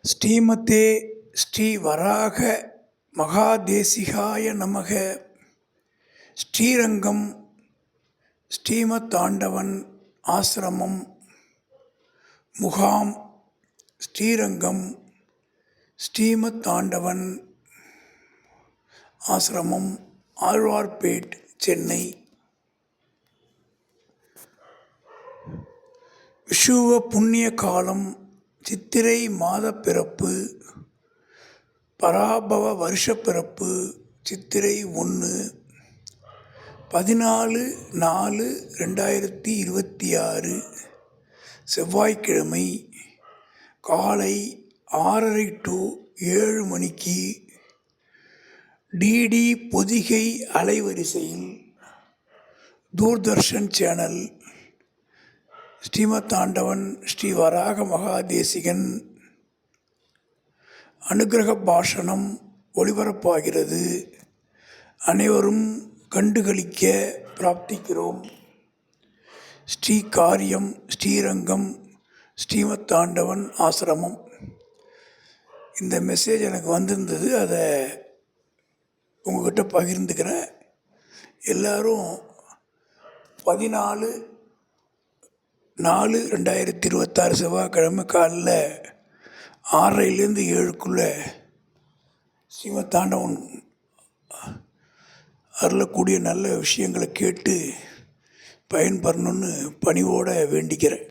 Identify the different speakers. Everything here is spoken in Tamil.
Speaker 1: ஸ்ரீமதே ஸ்ரீ வராக மகாதேசிகாய நமக. ஸ்ரீரங்கம் ஸ்ரீமத்தாண்டவன் ஆசிரமம் முகாம். ஸ்ரீரங்கம் ஸ்ரீமத்தாண்டவன் ஆசிரமம், ஆழ்வார்பேட், சென்னை. விஷுவ புண்ணிய காலம் சித்திரை மாத பிறப்பு, பராபவ வருஷ பிறப்பு சித்திரை 1, 14/4/2026 செவ்வாய்க்கிழமை காலை 6:30 to 7 மணிக்கு டிடி பொதிகை அலைவரிசையில் தூர்தர்ஷன் சேனல் ஸ்ரீமத்தாண்டவன் ஸ்ரீ வராக மகாதேசிகன் அனுக்கிரக பாஷணம் ஒளிபரப்பாகிறது. அனைவரும் கண்டுகளிக்க பிரார்த்திக்கிறோம். ஸ்ரீ காரியம் ஸ்ரீரங்கம் ஸ்ரீமத்தாண்டவன் ஆசிரமம். இந்த மெசேஜ் எனக்கு வந்திருந்தது, அதை உங்கள்கிட்ட பகிர்ந்துக்கிறேன். எல்லோரும் 14/4/2026 செவ்வாய்க்கிழமை காலையில் 6:30 to 7 ஸ்ரீமத்தாண்டவன் அருளக்கூடிய நல்ல விஷயங்களை கேட்டு பயன்பெறணும்னு பணிவோடு வேண்டிக்கிறேன்.